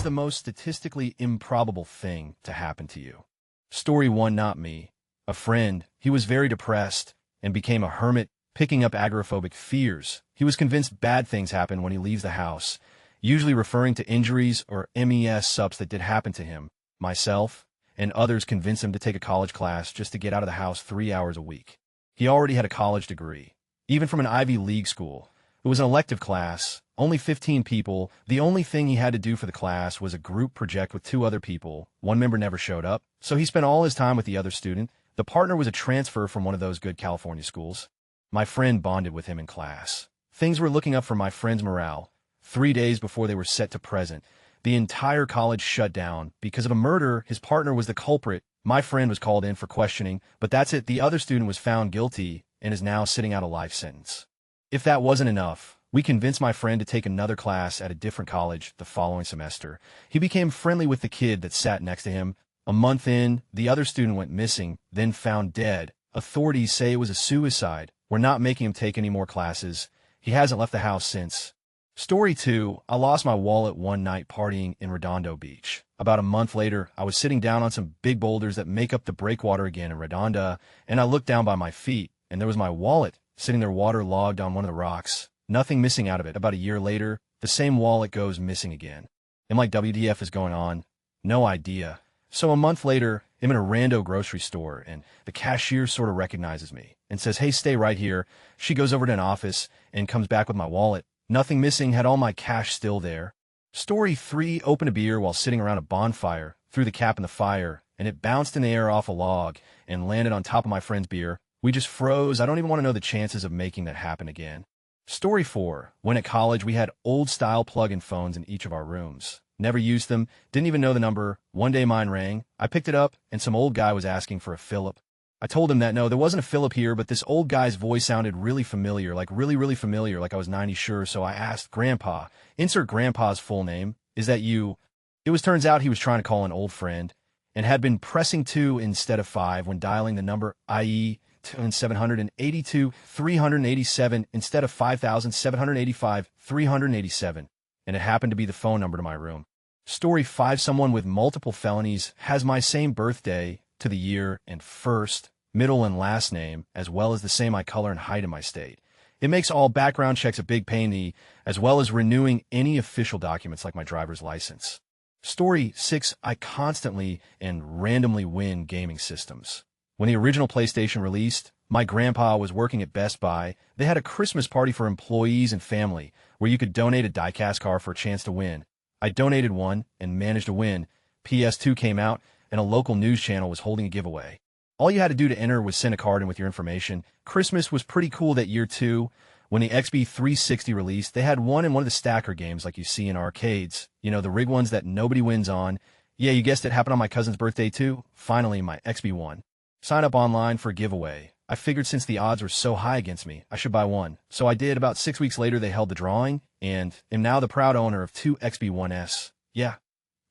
the most statistically improbable thing to happen to you? Story 1, not me. A friend. He was very depressed and became a hermit, picking up agoraphobic fears. He was convinced bad things happen when he leaves the house, usually referring to injuries or MES sups that did happen to him. Myself and others convinced him to take a college class just to get out of the house 3 hours a week. He already had a college degree, even from an Ivy League school. It was an elective class, only 15 people. The only thing he had to do for the class was a group project with 2 other people. One member never showed up, so he spent all his time with the other student. The partner was a transfer from one of those good California schools. My friend bonded with him in class. Things were looking up for my friend's morale. 3 days before they were set to present, the entire college shut down. Because of a murder, his partner was the culprit. My friend was called in for questioning, but that's it. The other student was found guilty and is now sitting out a life sentence. If that wasn't enough, we convinced my friend to take another class at a different college the following semester. He became friendly with the kid that sat next to him. A month in, the other student went missing, then found dead. Authorities say it was a suicide. We're not making him take any more classes. He hasn't left the house since. Story 2, I lost my wallet one night partying in Redondo Beach. About a month later, I was sitting down on some big boulders that make up the breakwater again in Redondo, and I looked down by my feet, and there was my wallet sitting there waterlogged on one of the rocks. Nothing missing out of it. About a year later, the same wallet goes missing again. I'm like, WTF is going on? No idea. So a month later, I'm in a rando grocery store, and the cashier sort of recognizes me and says, hey, stay right here. She goes over to an office and comes back with my wallet. Nothing missing, had all my cash still there. Story 3, opened a beer while sitting around a bonfire, threw the cap in the fire, and it bounced in the air off a log and landed on top of my friend's beer. We just froze. I don't even want to know the chances of making that happen again. Story 4, when at college, we had old-style plug-in phones in each of our rooms. Never used them, didn't even know the number. One day mine rang. I picked it up, and some old guy was asking for a Philip. I told him that no, there wasn't a Philip here, but this old guy's voice sounded really familiar, like really familiar, like I was 90 sure, so I asked, Grandpa, insert Grandpa's full name, is that you? Turns out he was trying to call an old friend, and had been pressing 2 instead of 5 when dialing the number, i.e., 782 387 instead of 5,785 387, and it happened to be the phone number to my room. Story 5, someone with multiple felonies has my same birthday to the year and first, middle, and last name, as well as the same eye color and height in my state. It makes all background checks a big pain in the, as well as renewing any official documents like my driver's license. Story 6, I constantly and randomly win gaming systems. When the original PlayStation released, my grandpa was working at Best Buy. They had a Christmas party for employees and family where you could donate a die-cast car for a chance to win. I donated one and managed to win. PS2 came out, and a local news channel was holding a giveaway. All you had to do to enter was send a card in with your information. Christmas was pretty cool that year, too. When the XB 360 released, they had one in one of the stacker games like you see in arcades. You know, the rig ones that nobody wins on. Yeah, you guessed it, happened on my cousin's birthday, too. Finally, my XB won. Sign up online for a giveaway. I figured since the odds were so high against me, I should buy one. So I did. About 6 weeks later, they held the drawing, and am now the proud owner of 2 XB1S. Yeah.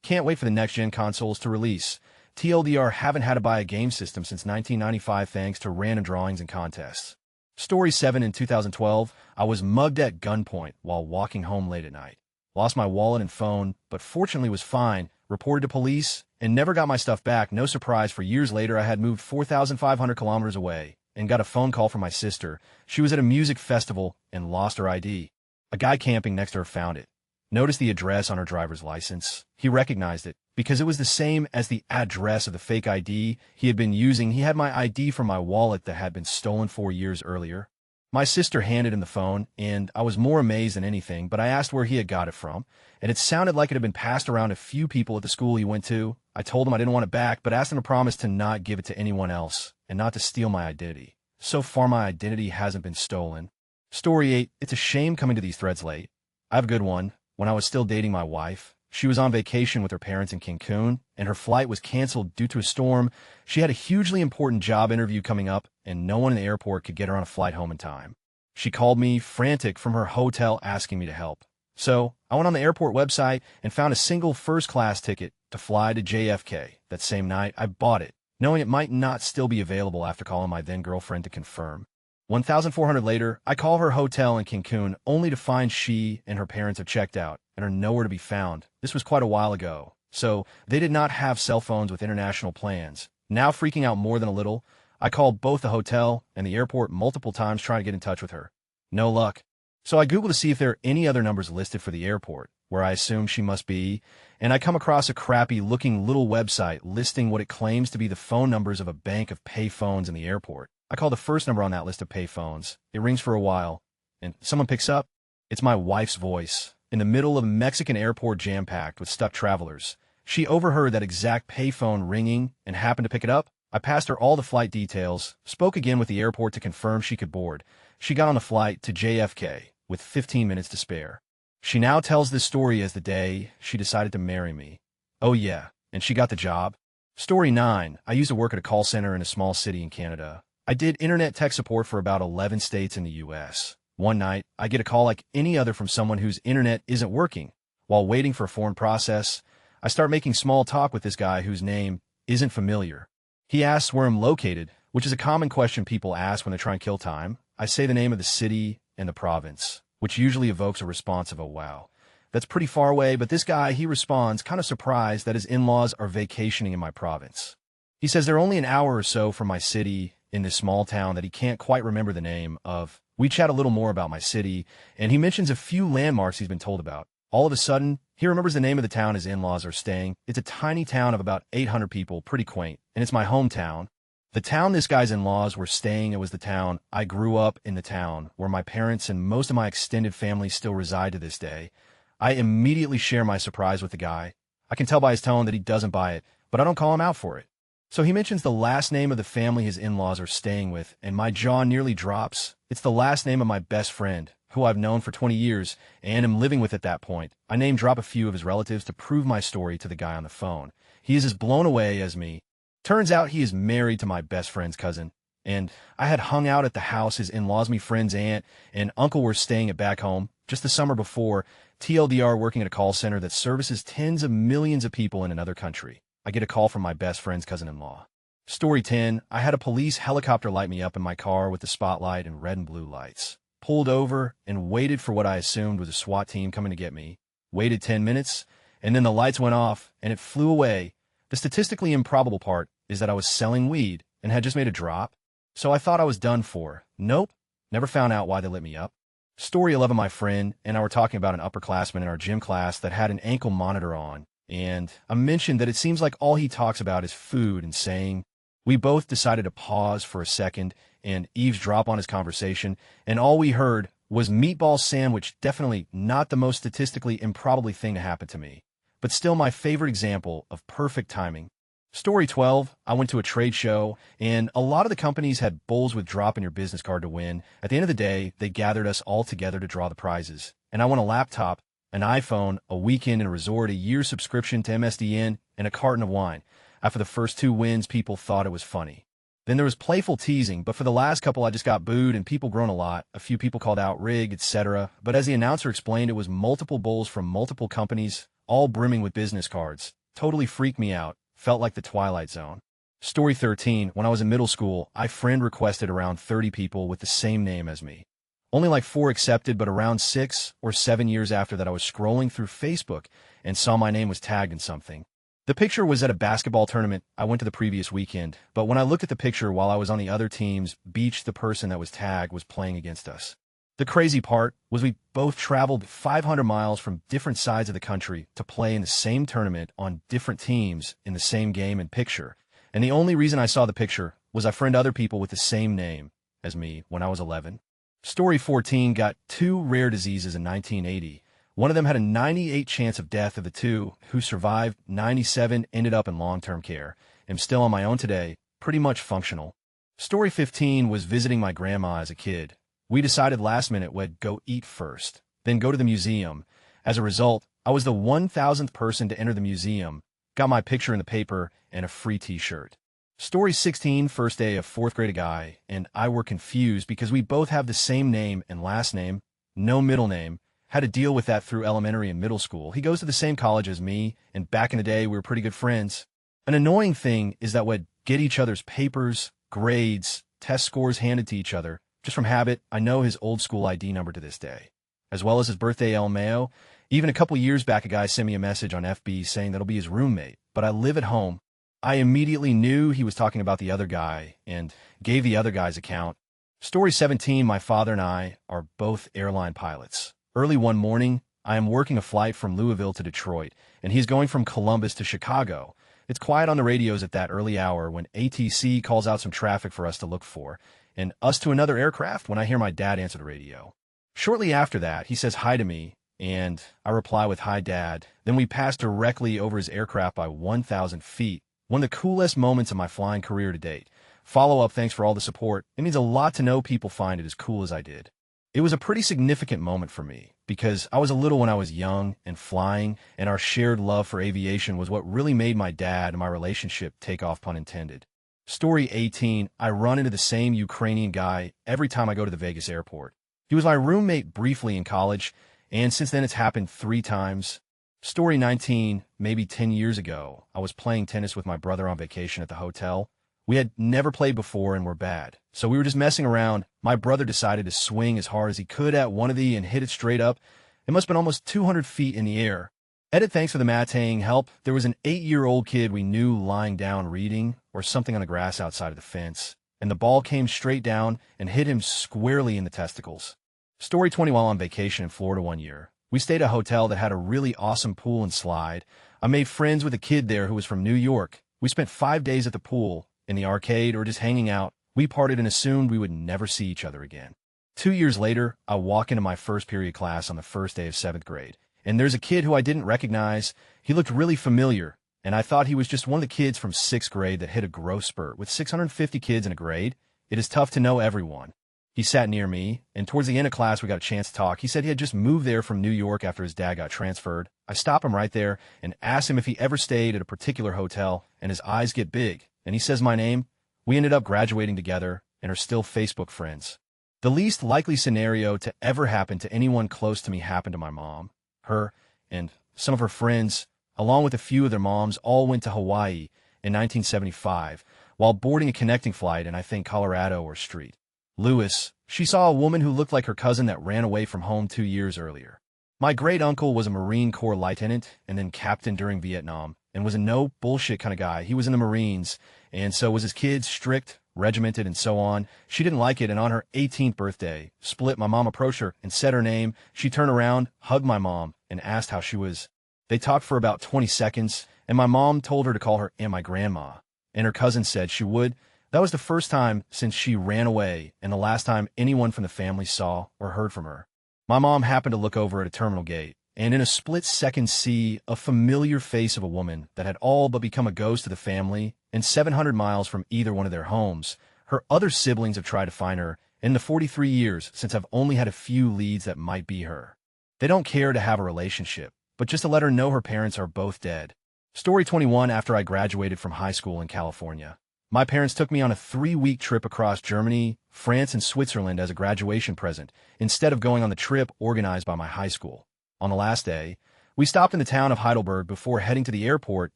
Can't wait for the next-gen consoles to release. TLDR, haven't had to buy a game system since 1995 thanks to random drawings and contests. Story 7, in 2012, I was mugged at gunpoint while walking home late at night. Lost my wallet and phone, but fortunately was fine. Reported to police, and never got my stuff back. No surprise, for years later I had moved 4,500 kilometers away and got a phone call from my sister. She was at a music festival and lost her ID. A guy camping next to her found it. Noticed the address on her driver's license. He recognized it because it was the same as the address of the fake ID he had been using. He had my ID from my wallet that had been stolen 4 years earlier. My sister handed him the phone, and I was more amazed than anything, but I asked where he had got it from, and it sounded like it had been passed around a few people at the school he went to. I told him I didn't want it back, but asked him to promise to not give it to anyone else, and not to steal my identity. So far, my identity hasn't been stolen. Story 8, it's a shame coming to these threads late. I have a good one. When I was still dating my wife, she was on vacation with her parents in Cancun, and her flight was canceled due to a storm. She had a hugely important job interview coming up, and no one in the airport could get her on a flight home in time. She called me, frantic, from her hotel asking me to help. So I went on the airport website and found a single first-class ticket to fly to JFK. That same night, I bought it, knowing it might not still be available after calling my then-girlfriend to confirm. 1,400 later, I call her hotel in Cancun only to find she and her parents have checked out and are nowhere to be found. This was quite a while ago, so they did not have cell phones with international plans. Now freaking out more than a little, I called both the hotel and the airport multiple times trying to get in touch with her. No luck. So I Googled to see if there are any other numbers listed for the airport, where I assume she must be, and I come across a crappy-looking little website listing what it claims to be the phone numbers of a bank of pay phones in the airport. I call the first number on that list of pay phones. It rings for a while, and someone picks up. It's my wife's voice. In the middle of a Mexican airport jam-packed with stuck travelers. She overheard that exact payphone ringing and happened to pick it up. I passed her all the flight details, spoke again with the airport to confirm she could board. She got on the flight to JFK with 15 minutes to spare. She now tells this story as the day she decided to marry me. Oh yeah, and she got the job. Story 9. I used to work at a call center in a small city in Canada. I did internet tech support for about 11 states in the U.S. One night, I get a call like any other from someone whose internet isn't working. While waiting for a foreign process, I start making small talk with this guy whose name isn't familiar. He asks where I'm located, which is a common question people ask when they try and kill time. I say the name of the city and the province, which usually evokes a response of, "Oh, wow. That's pretty far away," but this guy, he responds, kind of surprised that his in-laws are vacationing in my province. He says they're only an hour or so from my city in this small town that he can't quite remember the name of. We chat a little more about my city, and he mentions a few landmarks he's been told about. All of a sudden, he remembers the name of the town his in-laws are staying. It's a tiny town of about 800 people, pretty quaint, and it's my hometown. The town this guy's in-laws were staying in was the town I grew up in, the town where my parents and most of my extended family still reside to this day. I immediately share my surprise with the guy. I can tell by his tone that he doesn't buy it, but I don't call him out for it. So he mentions the last name of the family his in-laws are staying with, and my jaw nearly drops. It's the last name of my best friend, who I've known for 20 years and am living with at that point. I name drop a few of his relatives to prove my story to the guy on the phone. He is as blown away as me. Turns out he is married to my best friend's cousin, and I had hung out at the house his in-laws, me friend's aunt and uncle were staying at back home just the summer before, TLDR working at a call center that services tens of millions of people in another country. I get a call from my best friend's cousin-in-law. Story 10. I had a police helicopter light me up in my car with the spotlight and red and blue lights. Pulled over and waited for what I assumed was a SWAT team coming to get me. Waited 10 minutes, and then the lights went off, and it flew away. The statistically improbable part is that I was selling weed and had just made a drop, so I thought I was done for. Nope, never found out why they lit me up. Story 11. My friend and I were talking about an upperclassman in our gym class that had an ankle monitor on, and I mentioned that it seems like all he talks about is food and saying. We both decided to pause for a second and eavesdrop on his conversation, and all we heard was meatball sandwich. Definitely not the most statistically improbable thing to happen to me, but still my favorite example of perfect timing. Story 12. I went to a trade show, and a lot of the companies had bowls with drop in your business card to win. At the end of the day, they gathered us all together to draw the prizes, and I won a laptop, an iPhone, a weekend in a resort, a year's subscription to MSDN, and a carton of wine. After the first two wins, people thought it was funny. Then there was playful teasing, but for the last couple I just got booed and people groaned a lot. A few people called out rig, etc. But as the announcer explained, it was multiple bowls from multiple companies, all brimming with business cards. Totally freaked me out. Felt like the Twilight Zone. Story 13. When I was in middle school, I friend requested around 30 people with the same name as me. Only like 4 accepted, but around 6 or 7 years after that, I was scrolling through Facebook and saw my name was tagged in something. The picture was at a basketball tournament I went to the previous weekend, but when I looked at the picture while I was on the other team's beach, the person that was tagged was playing against us. The crazy part was we both traveled 500 miles from different sides of the country to play in the same tournament on different teams in the same game and picture, and the only reason I saw the picture was I friend other people with the same name as me when I was 11. Story 14. Got 2 rare diseases in 1980. One of them had a 98% chance of death. Of the 2 who survived, 97 ended up in long-term care. I'm still on my own today, pretty much functional. Story 15 was visiting my grandma as a kid. We decided last minute we'd go eat first, then go to the museum. As a result, I was the 1,000th person to enter the museum, got my picture in the paper, and a free t-shirt. Story 16. First day of 4th grade, a guy and I were confused because we both have the same name and last name, no middle name. Had to deal with that through elementary and middle school. He goes to the same college as me, and back in the day, we were pretty good friends. An annoying thing is that we'd get each other's papers, grades, test scores handed to each other, Just from habit, I know his old school ID number to this day, as well as his birthday El Mayo. Even a couple years back, a guy sent me a message on FB saying that'll be his roommate, but I live at home. I immediately knew he was talking about the other guy and gave the other guy's account. Story 17, my father and I are both airline pilots. Early one morning, I am working a flight from Louisville to Detroit, and he's going from Columbus to Chicago. It's quiet on the radios at that early hour when ATC calls out some traffic for us to look for, and us to another aircraft when I hear my dad answer the radio. Shortly after that, he says hi to me, and I reply with hi, Dad. Then we pass directly over his aircraft by 1,000 feet. One of the coolest moments of my flying career to date. Follow-up, thanks for all the support. It means a lot to know people find it as cool as I did. It was a pretty significant moment for me because I was a little when I was young and flying, and our shared love for aviation was what really made my dad and my relationship take off, pun intended. Story 18, I run into the same Ukrainian guy every time I go to the Vegas airport. He was my roommate briefly in college, and since then it's happened 3 times. Story 19, maybe 10 years ago, I was playing tennis with my brother on vacation at the hotel. We had never played before and were bad, so we were just messing around. My brother decided to swing as hard as he could at one of and hit it straight up. It must have been almost 200 feet in the air. Edit, thanks for the mating help. There was an 8-year-old kid we knew lying down reading or something on the grass outside of the fence, and the ball came straight down and hit him squarely in the testicles. Story 20, while on vacation in Florida one year, we stayed at a hotel that had a really awesome pool and slide. I made friends with a kid there who was from New York. We spent 5 days at the pool, in the arcade, or just hanging out. We parted and assumed we would never see each other again. 2 years later, I walk into my first period class on the first day of 7th grade, and there's a kid who I didn't recognize. He looked really familiar, and I thought he was just one of the kids from 6th grade that hit a growth spurt. With 650 kids in a grade, it is tough to know everyone. He sat near me, and towards the end of class, we got a chance to talk. He said he had just moved there from New York after his dad got transferred. I stopped him right there and asked him if he ever stayed at a particular hotel, and his eyes get big, and he says my name. We ended up graduating together and are still Facebook friends. The least likely scenario to ever happen to anyone close to me happened to my mom. Her and some of her friends, along with a few of their moms, all went to Hawaii in 1975 while boarding a connecting flight in, I think, Colorado or St. Louis. She saw a woman who looked like her cousin that ran away from home 2 years earlier. My great-uncle was a Marine Corps lieutenant and then captain during Vietnam and was a no-bullshit kind of guy. He was in the Marines, and so was his kids, strict, regimented, and so on. She didn't like it, and on her 18th birthday, my mom approached her and said her name. She turned around, hugged my mom, and asked how she was. They talked for about 20 seconds, and my mom told her to call her Aunt my grandma, and her cousin said she would. That was the first time since she ran away and the last time anyone from the family saw or heard from her. My mom happened to look over at a terminal gate and in a split second see a familiar face of a woman that had all but become a ghost of the family, and 700 miles from either one of their homes. Her other siblings have tried to find her in the 43 years since I've only had a few leads that might be her. They don't care to have a relationship, but just to let her know her parents are both dead. Story 21, after I graduated from high school in California. My parents took me on a 3-week trip across Germany, France, and Switzerland as a graduation present, instead of going on the trip organized by my high school. On the last day, we stopped in the town of Heidelberg before heading to the airport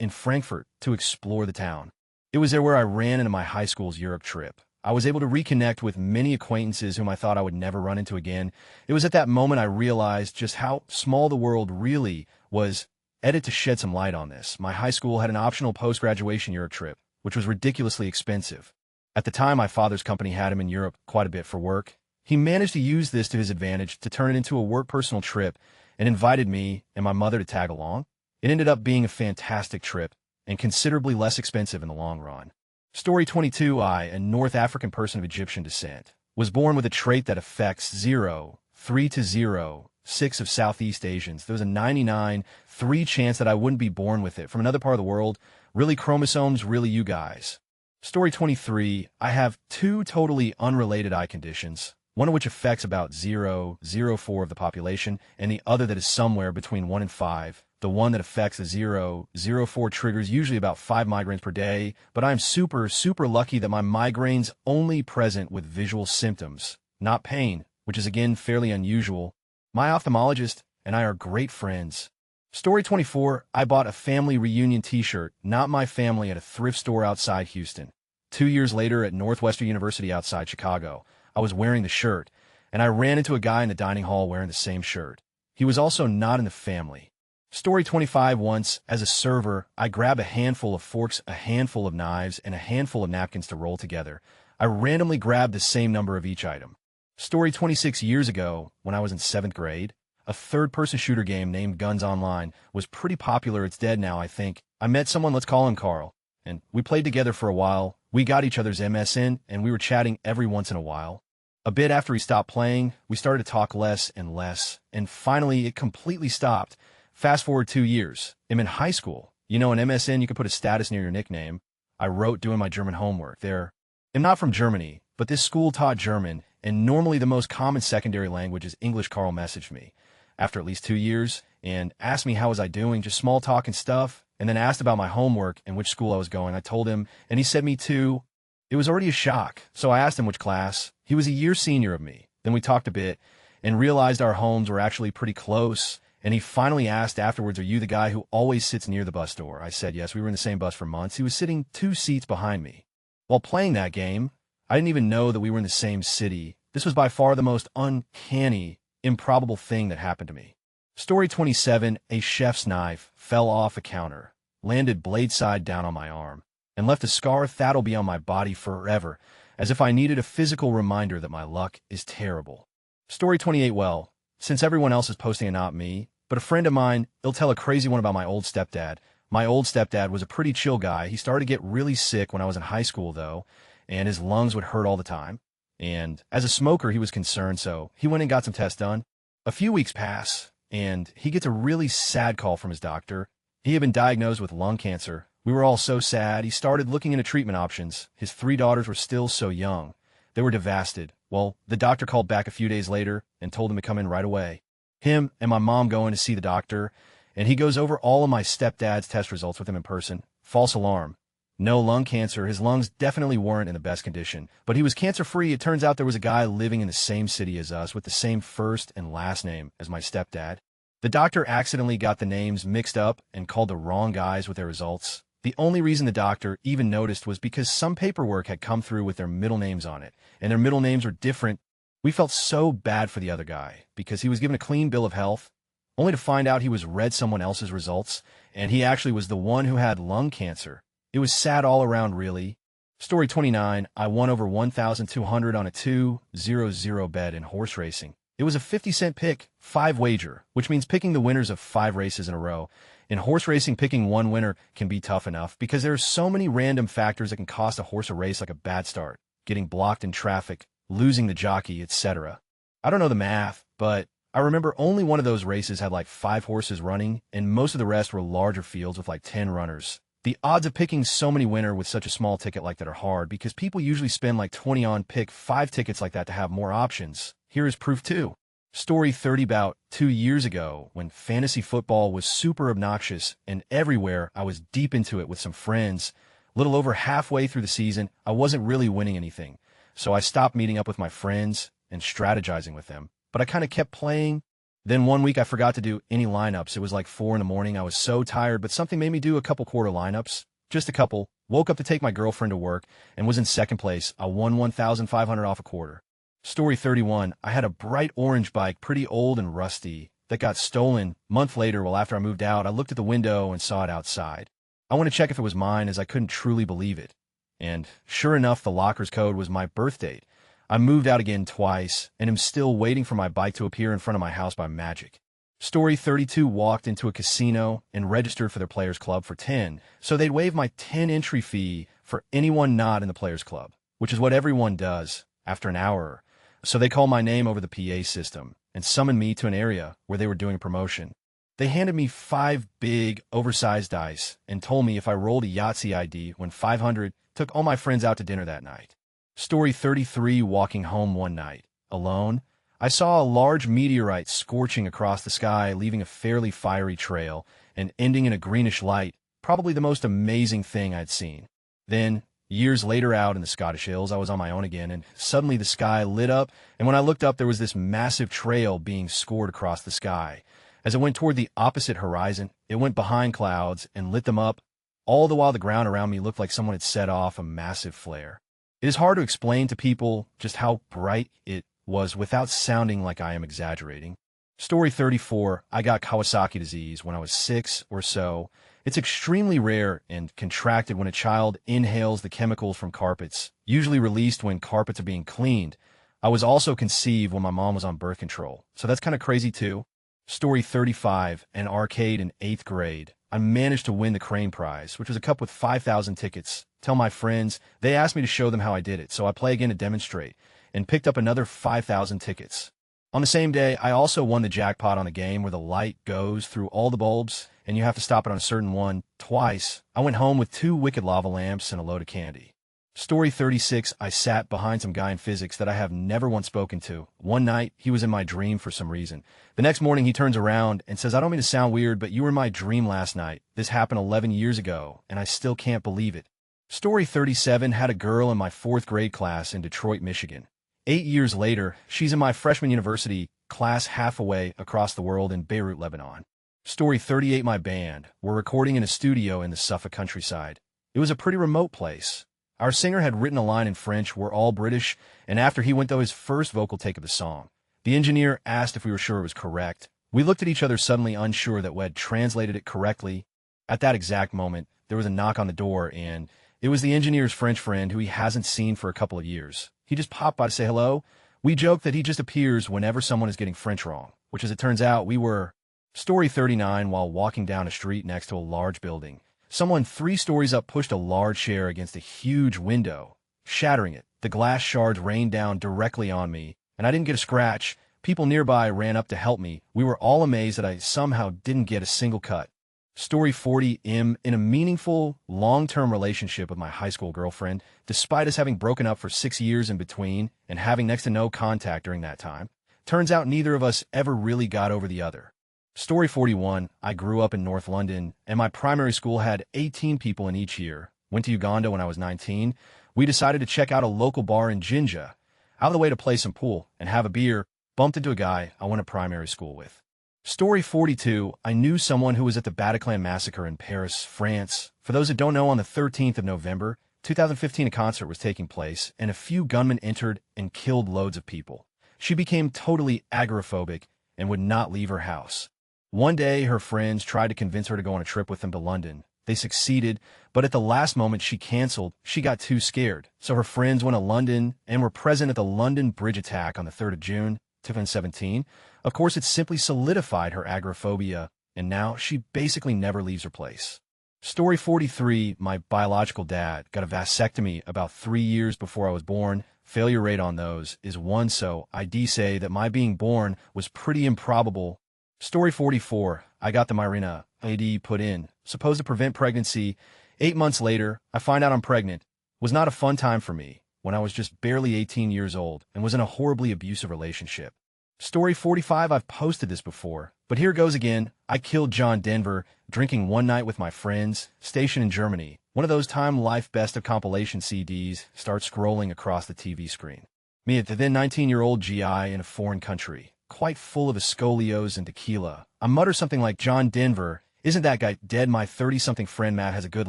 in Frankfurt to explore the town. It was there where I ran into my high school's Europe trip. I was able to reconnect with many acquaintances whom I thought I would never run into again. It was at that moment I realized just how small the world really was. Edit to shed some light on this. My high school had an optional post-graduation Europe trip, which was ridiculously expensive. At the time, my father's company had him in Europe quite a bit for work. He managed to use this to his advantage to turn it into a work-personal trip and invited me and my mother to tag along. It ended up being a fantastic trip and considerably less expensive in the long run. Story 22, I, a North African person of Egyptian descent, was born with a trait that affects 0.3 to 0.6 of Southeast Asians. There was a 99.3 chance that I wouldn't be born with it from another part of the world. Really chromosomes, really you guys. Story 23, I have 2 totally unrelated eye conditions, one of which affects about 0.04 of the population, and the other that is somewhere between 1 and 5. The one that affects the 0.04 triggers usually about 5 migraines per day, but I'm super lucky that my migraines only present with visual symptoms, not pain, which is again fairly unusual. My ophthalmologist and I are great friends. Story 24, I bought a family reunion t-shirt, not my family, at a thrift store outside Houston. 2 years later at Northwestern University outside Chicago, I was wearing the shirt, and I ran into a guy in the dining hall wearing the same shirt. He was also not in the family. Story 25. Once, as a server, I grabbed a handful of forks, a handful of knives, and a handful of napkins to roll together. I randomly grabbed the same number of each item. Story 26. Years ago, when I was in 7th grade, a third-person shooter game named Guns Online was pretty popular. It's dead now, I think. I met someone, let's call him Carl, and we played together for a while. We got each other's MSN, and we were chatting every once in a while. A bit after he stopped playing, we started to talk less and less, and finally it completely stopped. Fast forward 2 years. I'm in high school. You know, in MSN, you could put a status near your nickname. I wrote doing my German homework there. I'm not from Germany, but this school taught German, and normally the most common secondary language is English. Carl messaged me after at least 2 years and asked me how was I doing, just small talk and stuff, and then asked about my homework and which school I was going. I told him, and he said me too. It was already a shock, so I asked him which class. He was a year senior of me. Then we talked a bit and realized our homes were actually pretty close. And he finally asked afterwards, are you the guy who always sits near the bus door? I said yes. We were in the same bus for months. He was sitting 2 seats behind me. While playing that game, I didn't even know that we were in the same city. This was by far the most uncanny, improbable thing that happened to me. Story 27. A chef's knife fell off a counter, landed blade side down on my arm, and left a scar that'll be on my body forever, as if I needed a physical reminder that my luck is terrible. Story 28. Well, since everyone else is posting and not me, but a friend of mine, he'll tell a crazy one about my old stepdad. My old stepdad was a pretty chill guy. He started to get really sick when I was in high school, though, and his lungs would hurt all the time. And as a smoker, he was concerned, so he went and got some tests done. A few weeks pass, and he gets a really sad call from his doctor. He had been diagnosed with lung cancer. We were all so sad. He started looking into treatment options. His 3 daughters were still so young. They were devastated. Well, the doctor called back a few days later and told him to come in right away. Him and my mom go in to see the doctor, and he goes over all of my stepdad's test results with him in person. False alarm. No lung cancer. His lungs definitely weren't in the best condition, but he was cancer-free. It turns out there was a guy living in the same city as us with the same first and last name as my stepdad. The doctor accidentally got the names mixed up and called the wrong guys with their results. The only reason the doctor even noticed was because some paperwork had come through with their middle names on it, and their middle names were different. We felt so bad for the other guy because he was given a clean bill of health, only to find out he was read someone else's results, and he actually was the one who had lung cancer. It was sad all around, really. Story 29. I won over 1,200 on a 2-0-0 bet in horse racing. It was a 50-cent pick, 5 wager, which means picking the winners of 5 races in a row. In horse racing, picking one winner can be tough enough because there are so many random factors that can cost a horse a race, like a bad start, getting blocked in traffic, losing the jockey, etc. I don't know the math, but I remember only one of those races had like 5 horses running, and most of the rest were larger fields with like 10 runners. The odds of picking so many winners with such a small ticket like that are hard because people usually spend like 20 on pick 5 tickets like that to have more options. Here is proof too. Story 30. About 2 years ago, when fantasy football was super obnoxious and everywhere, I was deep into it with some friends. A little over halfway through the season, I wasn't really winning anything, so I stopped meeting up with my friends and strategizing with them, but I kind of kept playing. Then one week I forgot to do any lineups. It was like 4 in the morning. I was so tired, but something made me do a couple quarter lineups. Just a couple. Woke up to take my girlfriend to work and was in second place. I won 1,500 off a quarter. Story 31. I had a bright orange bike, pretty old and rusty, that got stolen. Month later, well, after I moved out, I looked at the window and saw it outside. I went to check if it was mine, as I couldn't truly believe it. And sure enough, the locker's code was my birth date. I moved out again twice, and am still waiting for my bike to appear in front of my house by magic. Story 32. Walked into a casino and registered for their players club for 10, so they'd waive my 10 entry fee for anyone not in the players club, which is what everyone does after an hour. So they called my name over the PA system and summoned me to an area where they were doing a promotion. They handed me 5 big, oversized dice and told me if I rolled a Yahtzee ID when 500, took all my friends out to dinner that night. Story 33. Walking home one night, alone, I saw a large meteorite scorching across the sky, leaving a fairly fiery trail and ending in a greenish light, probably the most amazing thing I'd seen. Then, years later out in the Scottish Hills, I was on my own again, and suddenly the sky lit up, and when I looked up, there was this massive trail being scored across the sky. As it went toward the opposite horizon, it went behind clouds and lit them up, all the while the ground around me looked like someone had set off a massive flare. It is hard to explain to people just how bright it was without sounding like I am exaggerating. Story 34, I got Kawasaki disease when I was 6 or so. It's extremely rare and contracted when a child inhales the chemicals from carpets, usually released when carpets are being cleaned. I was also conceived when my mom was on birth control, so that's kind of crazy too. Story 35, an arcade in 8th grade. I managed to win the Crane Prize, which was a cup with 5,000 tickets. Tell my friends, they asked me to show them how I did it, so I play again to demonstrate, and picked up another 5,000 tickets. On the same day, I also won the jackpot on the game where the light goes through all the bulbs, and you have to stop it on a certain one twice. I went home with 2 wicked lava lamps and a load of candy. Story 36, I sat behind some guy in physics that I have never once spoken to. One night, he was in my dream for some reason. The next morning, he turns around and says, I don't mean to sound weird, but you were in my dream last night. This happened 11 years ago, and I still can't believe it. Story 37, had a girl in my 4th grade class in Detroit, Michigan. 8 years later, she's in my freshman university class half away across the world in Beirut, Lebanon. Story 38, my band. We're recording in a studio in the Suffolk countryside. It was a pretty remote place. Our singer had written a line in French, we're all British, and after he went to his first vocal take of the song, the engineer asked if we were sure it was correct. We looked at each other suddenly unsure that we had translated it correctly. At that exact moment, there was a knock on the door, and it was the engineer's French friend who he hasn't seen for a couple of years. He just popped by to say hello. We joke that he just appears whenever someone is getting French wrong, which as it turns out, we were. Story 39, while walking down a street next to a large building, someone 3 stories up pushed a large chair against a huge window, shattering it. The glass shards rained down directly on me, and I didn't get a scratch. People nearby ran up to help me. We were all amazed that I somehow didn't get a single cut. Story 40, in a meaningful, long-term relationship with my high school girlfriend, despite us having broken up for 6 years in between and having next to no contact during that time. Turns out neither of us ever really got over the other. Story 41, I grew up in North London, and my primary school had 18 people in each year. Went to Uganda when I was 19. We decided to check out a local bar in Jinja, out of the way to play some pool and have a beer, bumped into a guy I went to primary school with. Story 42, I knew someone who was at the Bataclan massacre in Paris, France. For those that don't know, on the 13th of November, 2015, a concert was taking place, and a few gunmen entered and killed loads of people. She became totally agoraphobic and would not leave her house. One day, her friends tried to convince her to go on a trip with them to London. They succeeded, but at the last moment she canceled. She got too scared. So her friends went to London and were present at the London Bridge attack on the 3rd of June, 2017. Of course, it simply solidified her agoraphobia, and now she basically never leaves her place. Story 43, my biological dad got a vasectomy about 3 years before I was born. Failure rate on those is 1, so I say that my being born was pretty improbable. Story 44, I got the Mirena AD put in, supposed to prevent pregnancy. 8 months later, I find out I'm pregnant. Was not a fun time for me when I was just barely 18 years old and was in a horribly abusive relationship. Story 45, I've posted this before, but here goes again. I killed John Denver drinking one night with my friends, stationed in Germany. One of those Time Life Best of compilation CDs starts scrolling across the TV screen. Me, the then 19-year-old GI in a foreign country, quite full of Escolios and tequila. I mutter something like, John Denver, isn't that guy dead? My 30-something friend Matt has a good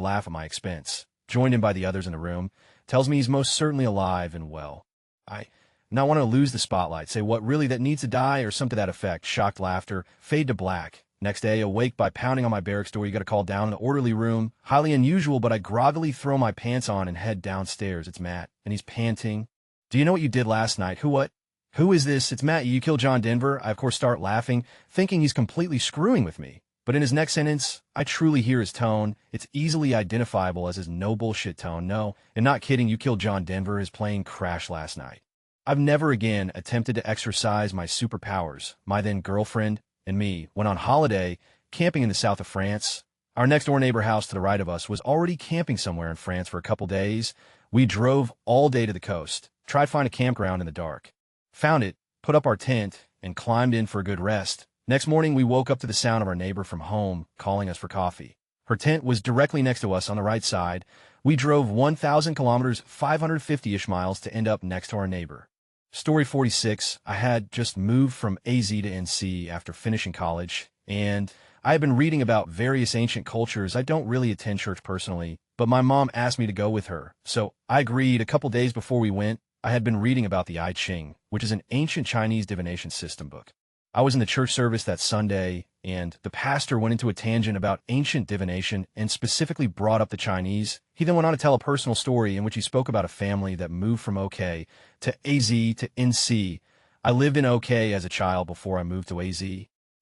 laugh at my expense. Joined in by the others in the room, tells me he's most certainly alive and well. I not want to lose the spotlight, say what really that needs to die or something to that effect. Shocked laughter, fade to black. Next day, awake by pounding on my barracks door. You got to call down in the orderly room. Highly unusual, but I groggily throw my pants on and head downstairs. It's Matt, and he's panting. Do you know what you did last night? What? Who is this? It's Matt. You killed John Denver. I, of course, start laughing, thinking he's completely screwing with me. But in his next sentence, I truly hear his tone. It's easily identifiable as his no bullshit tone. No, and not kidding, you killed John Denver. His plane crashed last night. I've never again attempted to exercise my superpowers. My then girlfriend and me went on holiday camping in the south of France. Our next-door neighbor house to the right of us was already camping somewhere in France for a couple days. We drove all day to the coast, tried to find a campground in the dark. Found it, put up our tent, and climbed in for a good rest. Next morning, we woke up to the sound of our neighbor from home calling us for coffee. Her tent was directly next to us on the right side. We drove 1,000 kilometers, 550-ish miles to end up next to our neighbor. Story 46, I had just moved from AZ to NC after finishing college, and I had been reading about various ancient cultures. I don't really attend church personally, but my mom asked me to go with her, so I agreed. A couple days before we went, I had been reading about the I Ching, which is an ancient Chinese divination system book. I was in the church service that Sunday, and the pastor went into a tangent about ancient divination and specifically brought up the Chinese. He then went on to tell a personal story in which he spoke about a family that moved from OK to AZ to NC. I lived in OK as a child before I moved to AZ.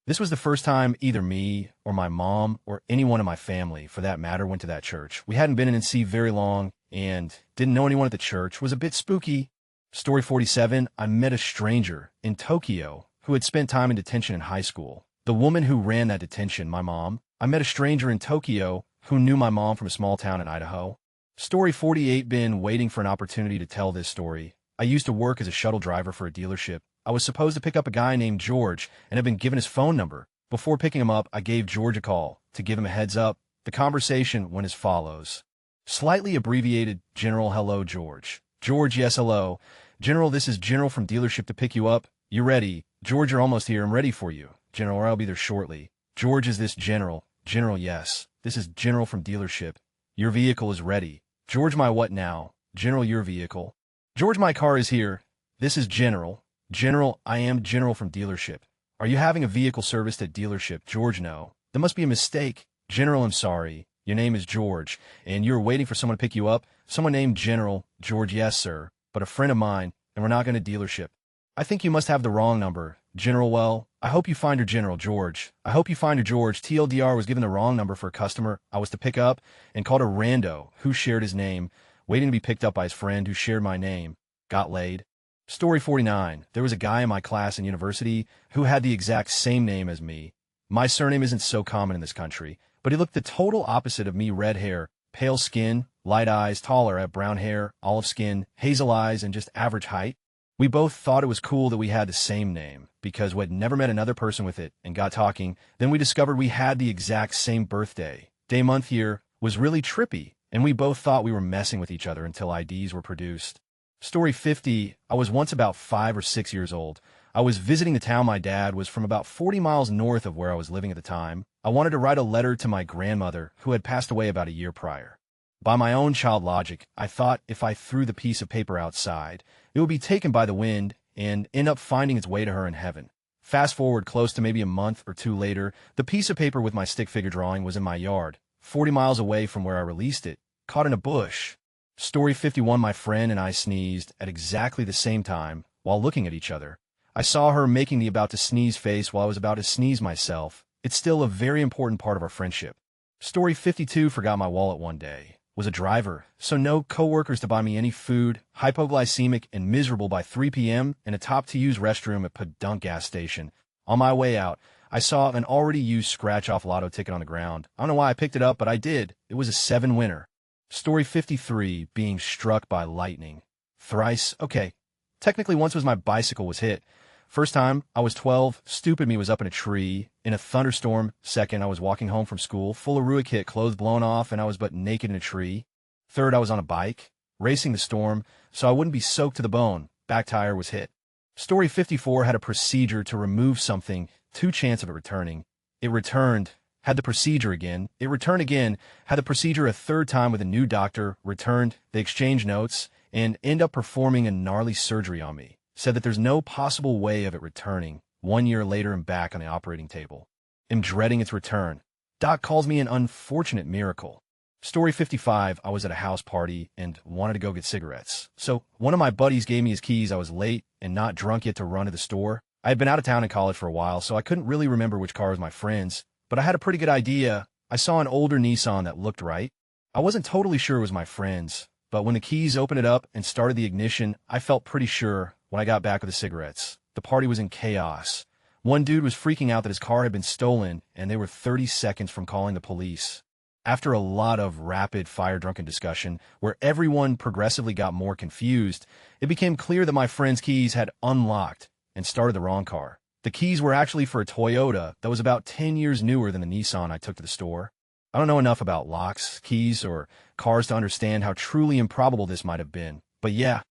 This was the first time either me or my mom or anyone in my family, for that matter, went to that church. We hadn't been in NC very long and didn't know anyone at the church. It was a bit spooky. Story 47, I met a stranger in Tokyo who had spent time in detention in high school. The woman who ran that detention, my mom. I met a stranger in Tokyo who knew my mom from a small town in Idaho. Story 48, been waiting for an opportunity to tell this story. I used to work as a shuttle driver for a dealership. I was supposed to pick up a guy named George and had been given his phone number. Before picking him up, I gave George a call to give him a heads up. The conversation went as follows. Slightly abbreviated, General, hello, George. George, yes, hello. General, this is General from dealership to pick you up. You ready? George, you're almost here. I'm ready for you. General, or I'll be there shortly. George, is this General? General, yes. This is General from dealership. Your vehicle is ready. George, my what now? General, your vehicle. George, my car is here. This is General. General, I am General from dealership. Are you having a vehicle serviced at dealership? George, no. There must be a mistake. General, I'm sorry. Your name is George, and you're waiting for someone to pick you up? Someone named General. George, yes, sir. But a friend of mine, and we're not going to dealership. I think you must have the wrong number. General, well, I hope you find her. General, George. I hope you find her. George, TLDR was given the wrong number for a customer I was to pick up and called a rando who shared his name, waiting to be picked up by his friend who shared my name. Got laid. Story 49. There was a guy in my class in university who had the exact same name as me. My surname isn't so common in this country, but he looked the total opposite of me. Red hair, pale skin, light eyes, taller, had brown hair, olive skin, hazel eyes, and just average height. We both thought it was cool that we had the same name because we had never met another person with it and got talking. Then we discovered we had the exact same birthday. Day, month, year was really trippy, and we both thought we were messing with each other until IDs were produced. Story 50. I was once about 5 or 6 years old. I was visiting the town. My dad was from about 40 miles north of where I was living at the time. I wanted to write a letter to my grandmother, who had passed away about a year prior. By my own child logic, I thought if I threw the piece of paper outside, it would be taken by the wind and end up finding its way to her in heaven. Fast forward close to maybe a month or two later, the piece of paper with my stick figure drawing was in my yard, 40 miles away from where I released it, caught in a bush. Story 51. My friend and I sneezed at exactly the same time while looking at each other. I saw her making the about to sneeze face while I was about to sneeze myself. It's still a very important part of our friendship. Story 52. Forgot my wallet one day. Was a driver, so no coworkers to buy me any food, hypoglycemic and miserable by 3 p.m. in a top-to-use restroom at Podunk gas station. On my way out, I saw an already used scratch-off lotto ticket on the ground. I don't know why I picked it up, but I did. It was a 7 winner. Story 53. Being struck by lightning. Thrice. Okay. Technically, once was my bicycle was hit. First time, I was 12. Stupid me was up in a tree in a thunderstorm. Second, I was walking home from school, full of Ruick hit, clothes blown off, and I was but naked in a tree. Third, I was on a bike, racing the storm, so I wouldn't be soaked to the bone. Back tire was hit. Story 54. Had a procedure to remove something. 2 chance of it returning. It returned. Had the procedure again. It returned again. Had the procedure a 3rd time with a new doctor. Returned. They exchanged notes and end up performing a gnarly surgery on me. Said that there's no possible way of it returning. 1 year later, I'm back on the operating table. Am dreading its return. Doc calls me an unfortunate miracle. Story 55. I was at a house party and wanted to go get cigarettes. So one of my buddies gave me his keys. I was late and not drunk yet to run to the store. I had been out of town in college for a while, so I couldn't really remember which car was my friend's, but I had a pretty good idea. I saw an older Nissan that looked right. I wasn't totally sure it was my friend's, but when the keys opened it up and started the ignition, I felt pretty sure when I got back with the cigarettes. The party was in chaos. One dude was freaking out that his car had been stolen, and they were 30 seconds from calling the police. After a lot of rapid-fire drunken discussion, where everyone progressively got more confused, it became clear that my friend's keys had unlocked and started the wrong car. The keys were actually for a Toyota that was about 10 years newer than the Nissan I took to the store. I don't know enough about locks, keys, or cars to understand how truly improbable this might have been. But yeah,